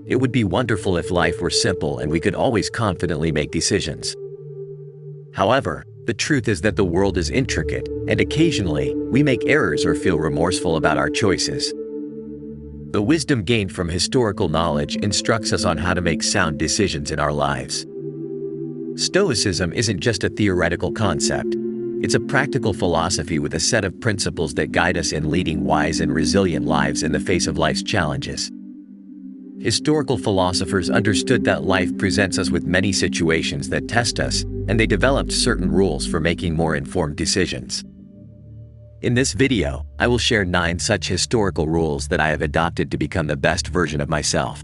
It would be wonderful if life were simple and we could always confidently make decisions. However, the truth is that the world is intricate, and occasionally, we make errors or feel remorseful about our choices. The wisdom gained from historical knowledge instructs us on how to make sound decisions in our lives. Stoicism isn't just a theoretical concept. It's a practical philosophy with a set of principles that guide us in leading wise and resilient lives in the face of life's challenges. Historical philosophers understood that life presents us with many situations that test us, and they developed certain rules for making more informed decisions. In this video, I will share 9 such historical rules that I have adopted to become the best version of myself.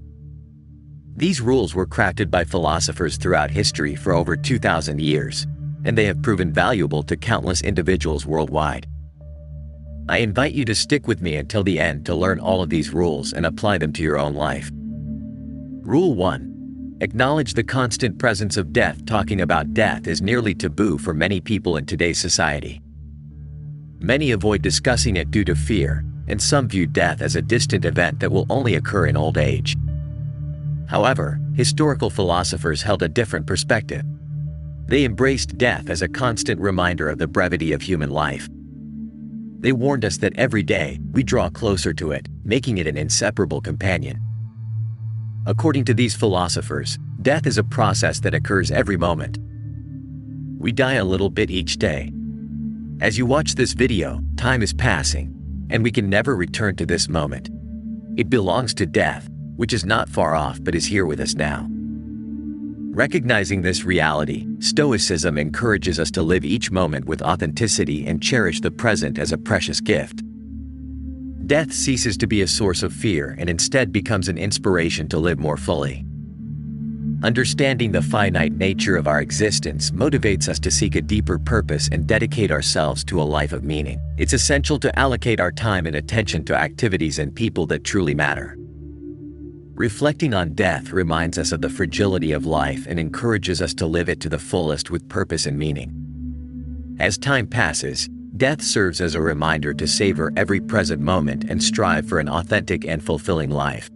These rules were crafted by philosophers throughout history for over 2,000 years, and they have proven valuable to countless individuals worldwide. I invite you to stick with me until the end to learn all of these rules and apply them to your own life. Rule 1. Acknowledge the constant presence of death. Talking about death is nearly taboo for many people in today's society. Many avoid discussing it due to fear, and some view death as a distant event that will only occur in old age. However, historical philosophers held a different perspective. They embraced death as a constant reminder of the brevity of human life. They warned us that every day, we draw closer to it, making it an inseparable companion. According to these philosophers, death is a process that occurs every moment. We die a little bit each day. As you watch this video, time is passing, and we can never return to this moment. It belongs to death, which is not far off but is here with us now. Recognizing this reality, Stoicism encourages us to live each moment with authenticity and cherish the present as a precious gift. Death ceases to be a source of fear and instead becomes an inspiration to live more fully. Understanding the finite nature of our existence motivates us to seek a deeper purpose and dedicate ourselves to a life of meaning. It's essential to allocate our time and attention to activities and people that truly matter. Reflecting on death reminds us of the fragility of life and encourages us to live it to the fullest with purpose and meaning. As time passes, death serves as a reminder to savor every present moment and strive for an authentic and fulfilling life.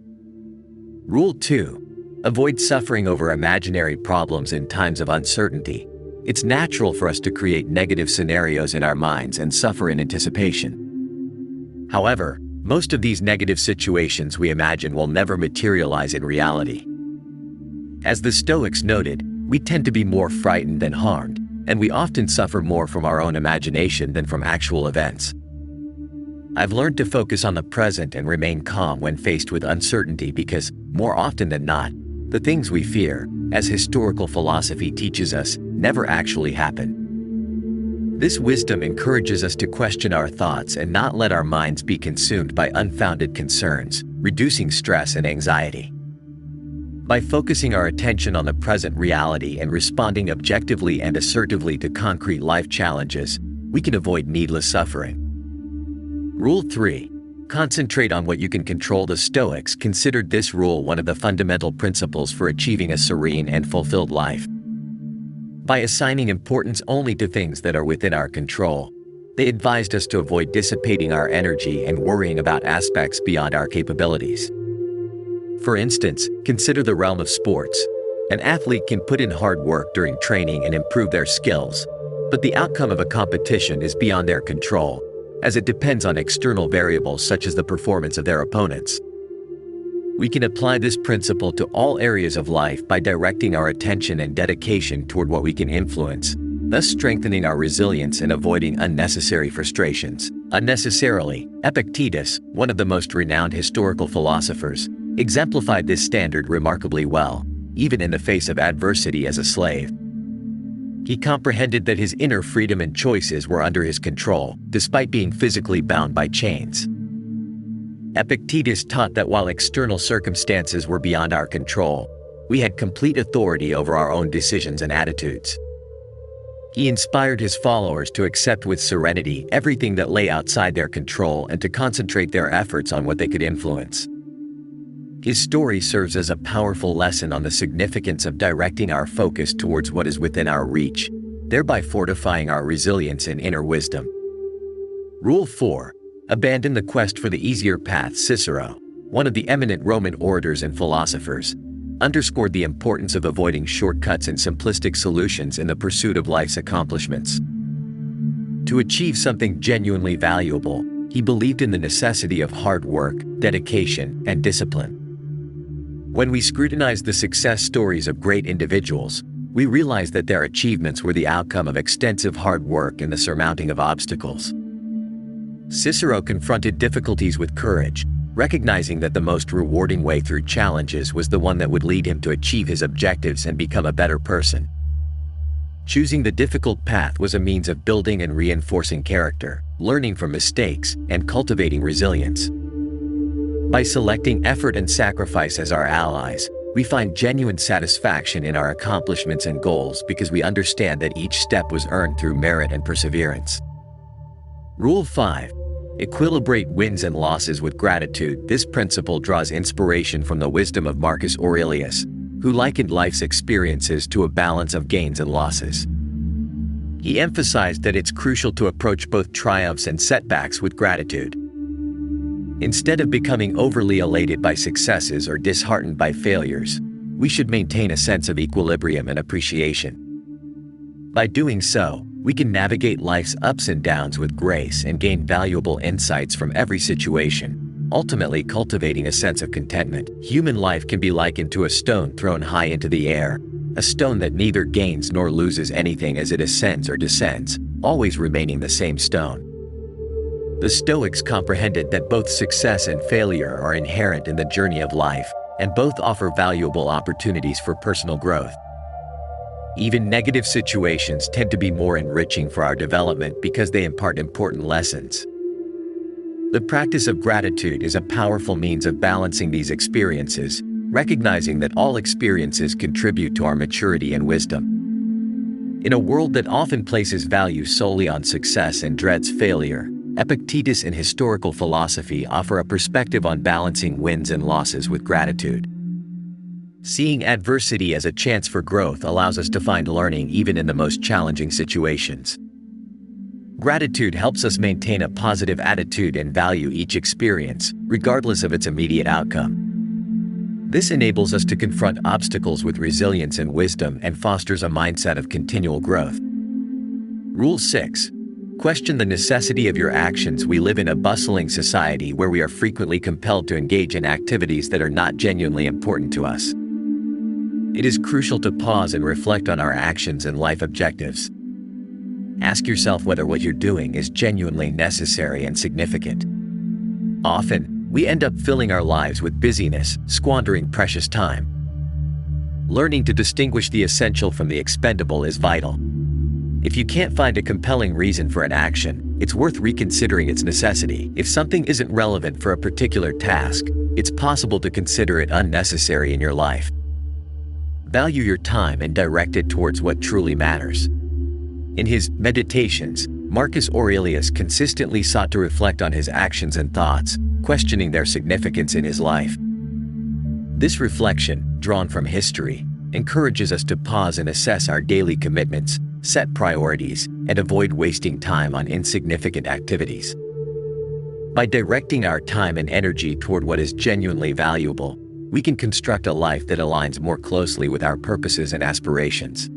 Rule 2. Avoid suffering over imaginary problems in times of uncertainty. It's natural for us to create negative scenarios in our minds and suffer in anticipation. However, most of these negative situations we imagine will never materialize in reality. As the Stoics noted, we tend to be more frightened than harmed, and we often suffer more from our own imagination than from actual events. I've learned to focus on the present and remain calm when faced with uncertainty because, more often than not, the things we fear, as historical philosophy teaches us, never actually happen. This wisdom encourages us to question our thoughts and not let our minds be consumed by unfounded concerns, reducing stress and anxiety. By focusing our attention on the present reality and responding objectively and assertively to concrete life challenges, we can avoid needless suffering. Rule 3. Concentrate on what you can control. The Stoics considered this rule one of the fundamental principles for achieving a serene and fulfilled life. By assigning importance only to things that are within our control, they advised us to avoid dissipating our energy and worrying about aspects beyond our capabilities. For instance, consider the realm of sports. An athlete can put in hard work during training and improve their skills, but the outcome of a competition is beyond their control, as it depends on external variables such as the performance of their opponents. We can apply this principle to all areas of life by directing our attention and dedication toward what we can influence, thus strengthening our resilience and avoiding unnecessary frustrations. Unnecessarily, Epictetus, one of the most renowned historical philosophers, exemplified this standard remarkably well, even in the face of adversity as a slave. He comprehended that his inner freedom and choices were under his control, despite being physically bound by chains. Epictetus taught that while external circumstances were beyond our control, we had complete authority over our own decisions and attitudes. He inspired his followers to accept with serenity everything that lay outside their control and to concentrate their efforts on what they could influence. His story serves as a powerful lesson on the significance of directing our focus towards what is within our reach, thereby fortifying our resilience and inner wisdom. Rule 4. Abandon the quest for the easier path. Cicero, one of the eminent Roman orators and philosophers, underscored the importance of avoiding shortcuts and simplistic solutions in the pursuit of life's accomplishments. To achieve something genuinely valuable, he believed in the necessity of hard work, dedication, and discipline. When we scrutinize the success stories of great individuals, we realize that their achievements were the outcome of extensive hard work and the surmounting of obstacles. Cicero confronted difficulties with courage, recognizing that the most rewarding way through challenges was the one that would lead him to achieve his objectives and become a better person. Choosing the difficult path was a means of building and reinforcing character, learning from mistakes, and cultivating resilience. By selecting effort and sacrifice as our allies, we find genuine satisfaction in our accomplishments and goals because we understand that each step was earned through merit and perseverance. Rule 5. Equilibrate wins and losses with gratitude. This principle draws inspiration from the wisdom of Marcus Aurelius, who likened life's experiences to a balance of gains and losses. He emphasized that it's crucial to approach both triumphs and setbacks with gratitude. Instead of becoming overly elated by successes or disheartened by failures, we should maintain a sense of equilibrium and appreciation. By doing so, we can navigate life's ups and downs with grace and gain valuable insights from every situation, ultimately cultivating a sense of contentment. Human life can be likened to a stone thrown high into the air, a stone that neither gains nor loses anything as it ascends or descends, always remaining the same stone. The Stoics comprehended that both success and failure are inherent in the journey of life, and both offer valuable opportunities for personal growth. Even negative situations tend to be more enriching for our development because they impart important lessons. The practice of gratitude is a powerful means of balancing these experiences, recognizing that all experiences contribute to our maturity and wisdom. In a world that often places value solely on success and dreads failure, Epictetus and historical philosophy offer a perspective on balancing wins and losses with gratitude. Seeing adversity as a chance for growth allows us to find learning even in the most challenging situations. Gratitude helps us maintain a positive attitude and value each experience, regardless of its immediate outcome. This enables us to confront obstacles with resilience and wisdom and fosters a mindset of continual growth. Rule 6. Question the necessity of your actions. We live in a bustling society where we are frequently compelled to engage in activities that are not genuinely important to us. It is crucial to pause and reflect on our actions and life objectives. Ask yourself whether what you're doing is genuinely necessary and significant. Often, we end up filling our lives with busyness, squandering precious time. Learning to distinguish the essential from the expendable is vital. If you can't find a compelling reason for an action, it's worth reconsidering its necessity. If something isn't relevant for a particular task, it's possible to consider it unnecessary in your life. Value your time and direct it towards what truly matters. In his Meditations, Marcus Aurelius consistently sought to reflect on his actions and thoughts, questioning their significance in his life. This reflection, drawn from history, encourages us to pause and assess our daily commitments, set priorities, and avoid wasting time on insignificant activities. By directing our time and energy toward what is genuinely valuable, we can construct a life that aligns more closely with our purposes and aspirations.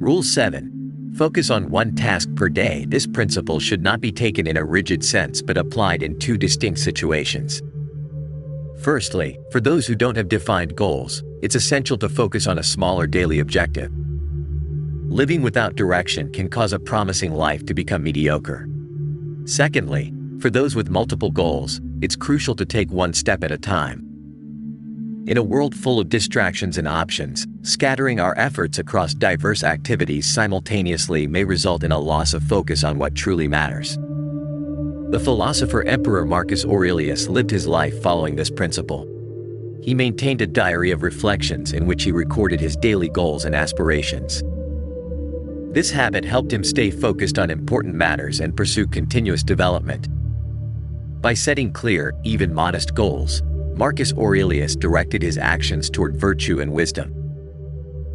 Rule 7. Focus on one task per day. This principle should not be taken in a rigid sense but applied in two distinct situations. Firstly, for those who don't have defined goals, it's essential to focus on a smaller daily objective. Living without direction can cause a promising life to become mediocre. Secondly, for those with multiple goals, it's crucial to take one step at a time. In a world full of distractions and options, scattering our efforts across diverse activities simultaneously may result in a loss of focus on what truly matters. The philosopher Emperor Marcus Aurelius lived his life following this principle. He maintained a diary of reflections in which he recorded his daily goals and aspirations. This habit helped him stay focused on important matters and pursue continuous development. By setting clear, even modest goals, Marcus Aurelius directed his actions toward virtue and wisdom.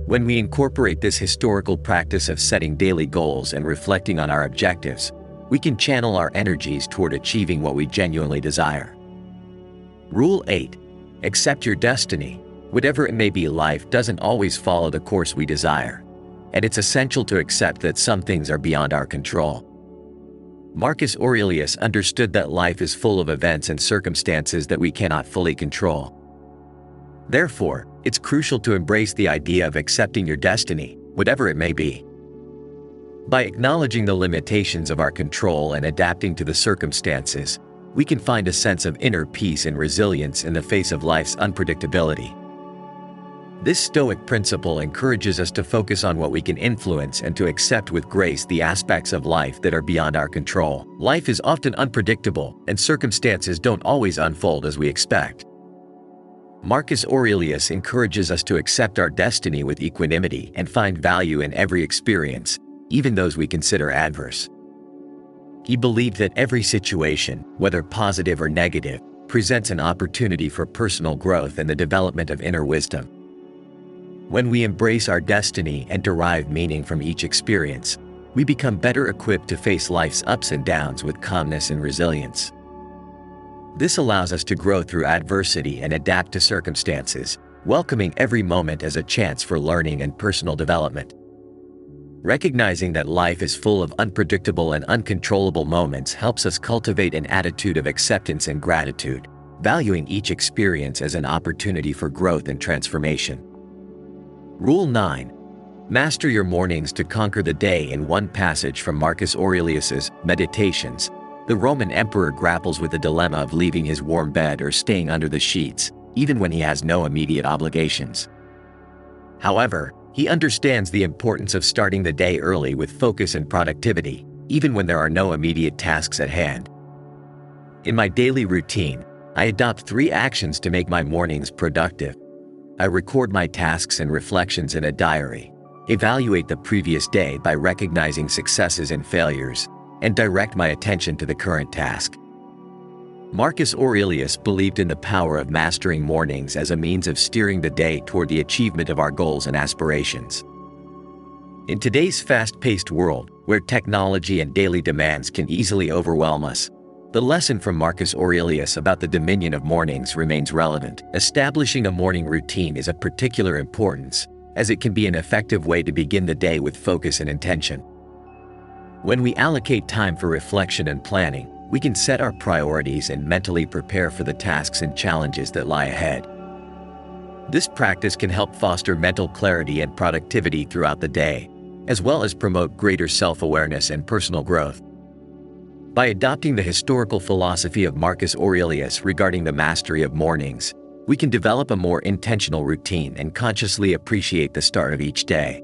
When we incorporate this historical practice of setting daily goals and reflecting on our objectives, we can channel our energies toward achieving what we genuinely desire. Rule 8. Accept your destiny. Whatever it may be, life doesn't always follow the course we desire, and it's essential to accept that some things are beyond our control. Marcus Aurelius understood that life is full of events and circumstances that we cannot fully control. Therefore, it's crucial to embrace the idea of accepting your destiny, whatever it may be. By acknowledging the limitations of our control and adapting to the circumstances, we can find a sense of inner peace and resilience in the face of life's unpredictability. This Stoic principle encourages us to focus on what we can influence and to accept with grace the aspects of life that are beyond our control. Life is often unpredictable, and circumstances don't always unfold as we expect. Marcus Aurelius encourages us to accept our destiny with equanimity and find value in every experience, even those we consider adverse. He believed that every situation, whether positive or negative, presents an opportunity for personal growth and the development of inner wisdom. When we embrace our destiny and derive meaning from each experience, we become better equipped to face life's ups and downs with calmness and resilience. This allows us to grow through adversity and adapt to circumstances, welcoming every moment as a chance for learning and personal development. Recognizing that life is full of unpredictable and uncontrollable moments helps us cultivate an attitude of acceptance and gratitude, valuing each experience as an opportunity for growth and transformation. Rule 9. Master your mornings to conquer the day. In one passage from Marcus Aurelius's Meditations, the Roman emperor grapples with the dilemma of leaving his warm bed or staying under the sheets, even when he has no immediate obligations. However, he understands the importance of starting the day early with focus and productivity, even when there are no immediate tasks at hand. In my daily routine, I adopt 3 actions to make my mornings productive. I record my tasks and reflections in a diary, evaluate the previous day by recognizing successes and failures, and direct my attention to the current task. Marcus Aurelius believed in the power of mastering mornings as a means of steering the day toward the achievement of our goals and aspirations. In today's fast-paced world, where technology and daily demands can easily overwhelm us, the lesson from Marcus Aurelius about the dominion of mornings remains relevant. Establishing a morning routine is of particular importance, as it can be an effective way to begin the day with focus and intention. When we allocate time for reflection and planning, we can set our priorities and mentally prepare for the tasks and challenges that lie ahead. This practice can help foster mental clarity and productivity throughout the day, as well as promote greater self-awareness and personal growth. By adopting the historical philosophy of Marcus Aurelius regarding the mastery of mornings, we can develop a more intentional routine and consciously appreciate the start of each day.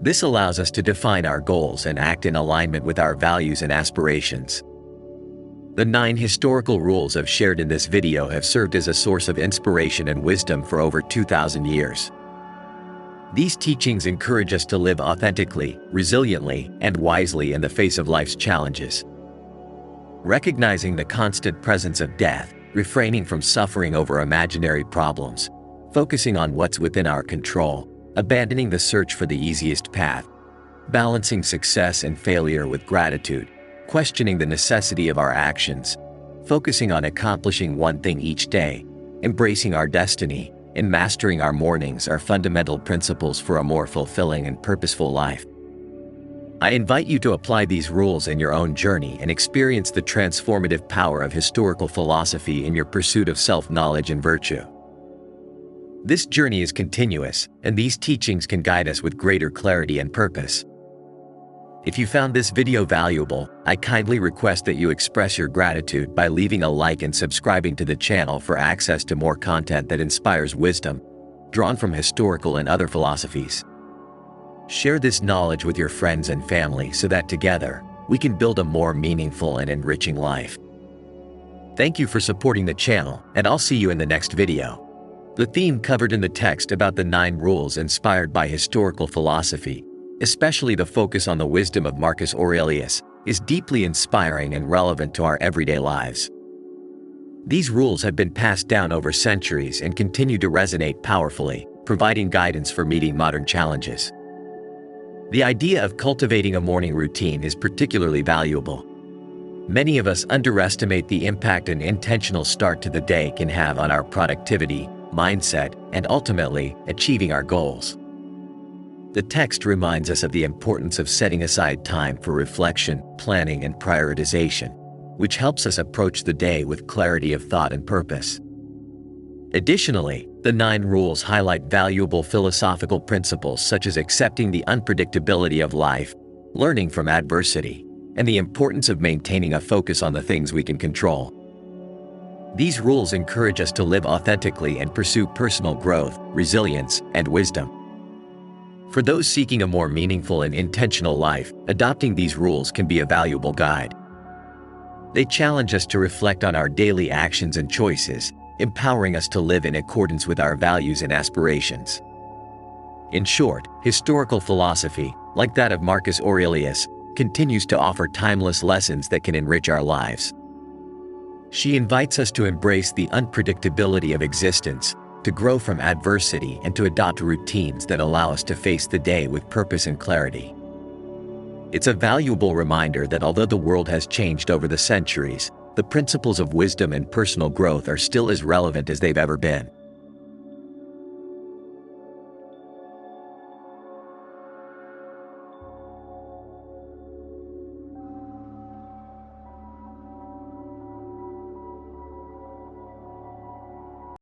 This allows us to define our goals and act in alignment with our values and aspirations. The 9 historical rules I've shared in this video have served as a source of inspiration and wisdom for over 2,000 years. These teachings encourage us to live authentically, resiliently, and wisely in the face of life's challenges. Recognizing the constant presence of death, refraining from suffering over imaginary problems, focusing on what's within our control, abandoning the search for the easiest path, balancing success and failure with gratitude, questioning the necessity of our actions, focusing on accomplishing one thing each day, embracing our destiny, and mastering our mornings are fundamental principles for a more fulfilling and purposeful life. I invite you to apply these rules in your own journey and experience the transformative power of historical philosophy in your pursuit of self-knowledge and virtue. This journey is continuous, and these teachings can guide us with greater clarity and purpose. If you found this video valuable, I kindly request that you express your gratitude by leaving a like and subscribing to the channel for access to more content that inspires wisdom, drawn from historical and other philosophies. Share this knowledge with your friends and family so that together, we can build a more meaningful and enriching life. Thank you for supporting the channel, and I'll see you in the next video. The theme covered in the text about the 9 rules inspired by historical philosophy, especially the focus on the wisdom of Marcus Aurelius, is deeply inspiring and relevant to our everyday lives. These rules have been passed down over centuries and continue to resonate powerfully, providing guidance for meeting modern challenges. The idea of cultivating a morning routine is particularly valuable. Many of us underestimate the impact an intentional start to the day can have on our productivity, mindset, and ultimately, achieving our goals. The text reminds us of the importance of setting aside time for reflection, planning, and prioritization, which helps us approach the day with clarity of thought and purpose. Additionally, the 9 rules highlight valuable philosophical principles such as accepting the unpredictability of life, learning from adversity, and the importance of maintaining a focus on the things we can control. These rules encourage us to live authentically and pursue personal growth, resilience, and wisdom. For those seeking a more meaningful and intentional life, adopting these rules can be a valuable guide. They challenge us to reflect on our daily actions and choices, empowering us to live in accordance with our values and aspirations. In short, historical philosophy, like that of Marcus Aurelius, continues to offer timeless lessons that can enrich our lives. She invites us to embrace the unpredictability of existence, to grow from adversity, and to adopt routines that allow us to face the day with purpose and clarity. It's a valuable reminder that although the world has changed over the centuries, the principles of wisdom and personal growth are still as relevant as they've ever been.